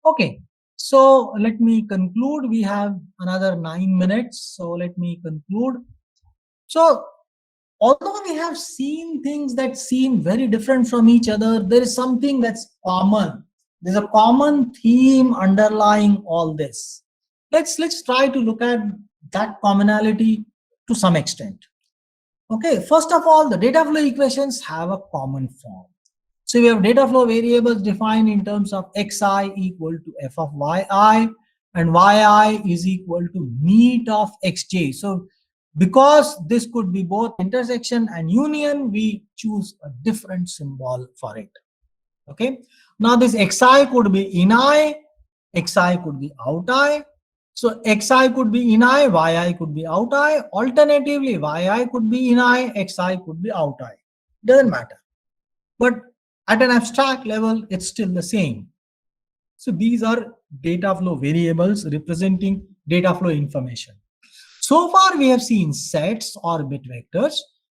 Okay, so let me conclude. We have another 9 minutes, so let me conclude. So, although we have seen things that seem very different from each other, there is something that's common. There's a common theme underlying all this. Let's try to look at that commonality to some extent. Okay, first of all, the data flow equations have a common form. So we have data flow variables defined in terms of xi equal to f of yi, and yi is equal to meet of xj. So because this could be both intersection and union, we choose a different symbol for it. Okay. Now this xi could be in I, xi could be out I. So xi could be in I, yi could be out I. Alternatively, yi could be in I, xi could be out I. Doesn't matter. But at an abstract level, it's still the same. So these are data flow variables representing data flow information. So far, we have seen sets or bit vectors.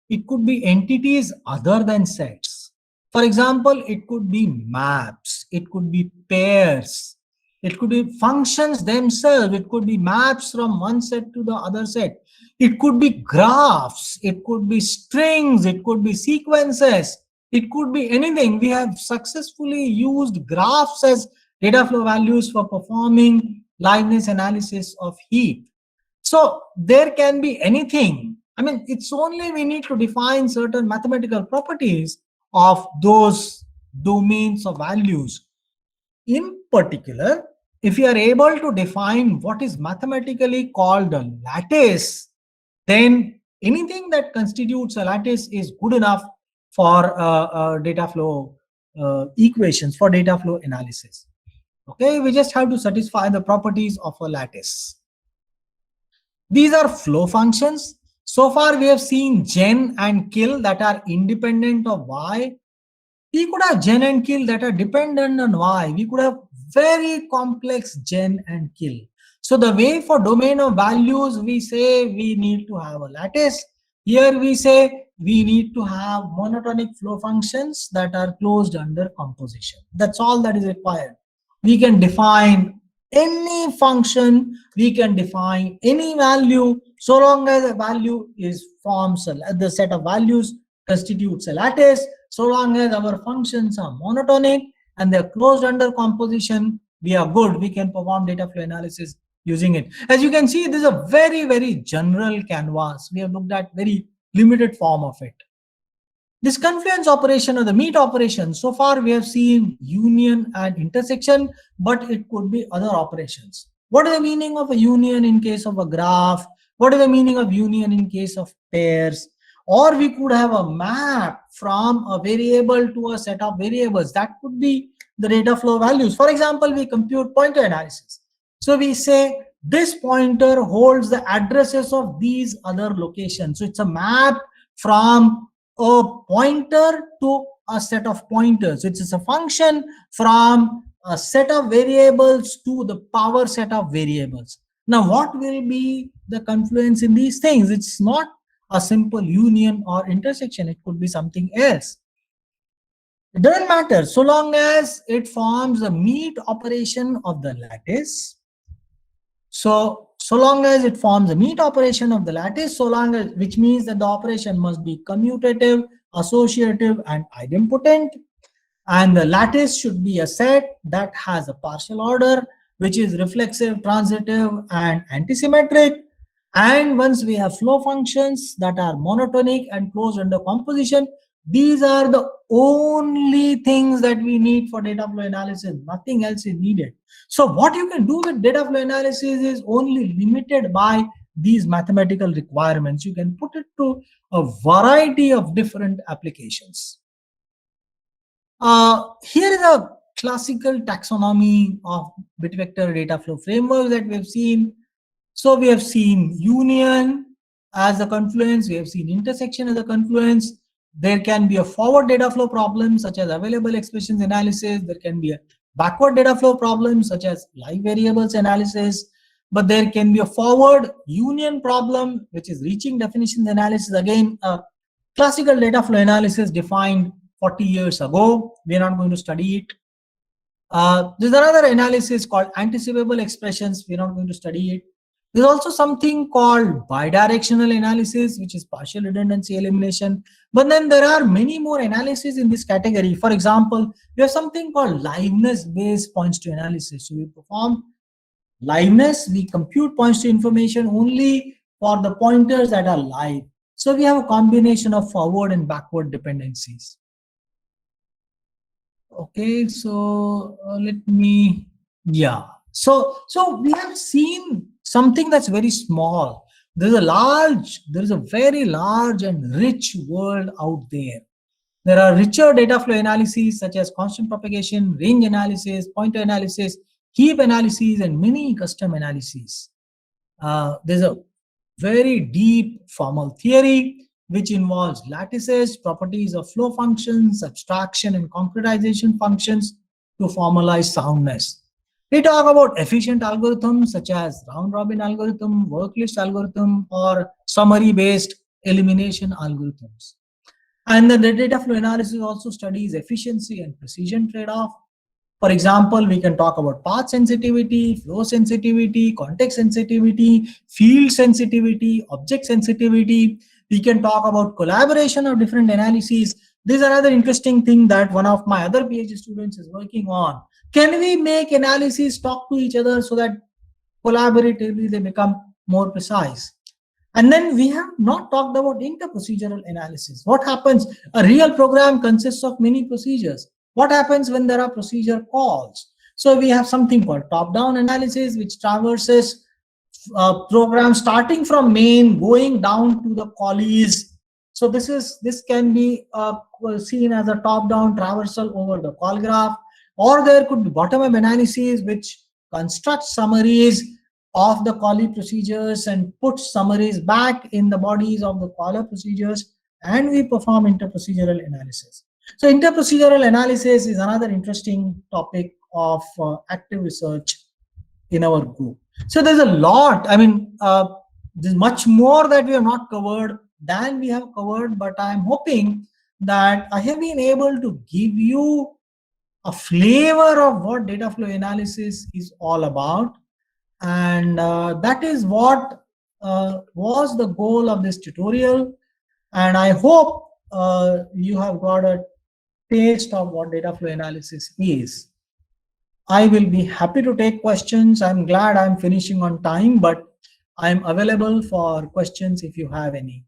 It could be entities other than sets. For example, it could be maps, it could be pairs, it could be functions themselves, it could be maps from one set to the other set. It could be graphs, it could be strings, it could be sequences, it could be anything. We have successfully used graphs as data flow values for performing liveness analysis of heat. So there can be anything. I mean, it's only we need to define certain mathematical properties of those domains of values. In particular, if you are able to define what is mathematically called a lattice, then anything that constitutes a lattice is good enough for data flow equations, for data flow analysis. Okay, we just have to satisfy the properties of a lattice. These are flow functions. So far, we have seen gen and kill that are independent of y. We could have gen and kill that are dependent on y. We could have very complex gen and kill. So the way for domain of values, we say we need to have a lattice. Here we say we need to have monotonic flow functions that are closed under composition. That's all that is required. We can define any function, we can define any value, so long as a value is forms the set of values constitutes a lattice, so long as our functions are monotonic and they're closed under composition, we are good. We can perform data flow analysis using it. As you can see, this is a very general canvas. We have looked at very limited form of it. This confluence operation or the meet operation, so far we have seen union and intersection, but it could be other operations. What is the meaning of a union in case of a graph? What is the meaning of union in case of pairs? Or we could have a map from a variable to a set of variables. That could be the data flow values. For example, we compute pointer analysis. So we say this pointer holds the addresses of these other locations. So it's a map from a pointer to a set of pointers. It's a function from a set of variables to the power set of variables. Now, what will be the confluence in these things? It's not a simple union or intersection. It could be something else. It doesn't matter so long as it forms a meet operation of the lattice. So long as it forms a meet operation of the lattice, which means that the operation must be commutative, associative, and idempotent. And the lattice should be a set that has a partial order, which is reflexive, transitive, and antisymmetric. And once we have flow functions that are monotonic and closed under composition, these are the only things that we need for data flow analysis. Nothing else is needed. So what you can do with data flow analysis is only limited by these mathematical requirements. You can put it to a variety of different applications. Here is a classical taxonomy of bit vector data flow framework that we have seen. So we have seen union as a confluence, we have seen intersection as a confluence. There can be a forward data flow problem such as available expressions analysis. There can be a backward data flow problem such as live variables analysis. But there can be a forward union problem, which is reaching definitions analysis. Again, a classical data flow analysis defined 40 years ago. We are not going to study it. There's another analysis called anticipable expressions. We're not going to study it. There's also something called bidirectional analysis, which is partial redundancy elimination. But then there are many more analyses in this category. For example, we have something called liveness-based points to analysis. So we perform liveness, we compute points to information only for the pointers that are live. So we have a combination of forward and backward dependencies. Okay, so so we have seen something that's very small. There is a very large and rich world out there. There are richer data flow analyses such as constant propagation, range analysis, pointer analysis, heap analysis, and many custom analyses. There's a very deep formal theory which involves lattices, properties of flow functions, abstraction and concretization functions to formalize soundness. We talk about efficient algorithms such as round robin algorithm, work list algorithm, or summary based elimination algorithms. And then the data flow analysis also studies efficiency and precision trade-off. For example, we can talk about path sensitivity, flow sensitivity, context sensitivity, field sensitivity, object sensitivity. We can talk about collaboration of different analyses. This is another interesting thing that one of my other PhD students is working on. Can we make analyses talk to each other so that collaboratively they become more precise? And then we have not talked about interprocedural analysis. What happens? A real program consists of many procedures. What happens when there are procedure calls? So we have something called top-down analysis, which traverses programs starting from main, going down to the callees. So this can be seen as a top-down traversal over the call graph, or there could be bottom-up analysis, which constructs summaries of the callee procedures and puts summaries back in the bodies of the caller procedures, and we perform interprocedural analysis. So interprocedural analysis is another interesting topic of active research in our group. So there's a lot. I mean, there's much more that we have not covered than we have covered, but I'm hoping that I have been able to give you a flavor of what data flow analysis is all about. And that is what was the goal of this tutorial. And I hope you have got a taste of what data flow analysis is. I will be happy to take questions. I'm glad I'm finishing on time, but I'm available for questions if you have any.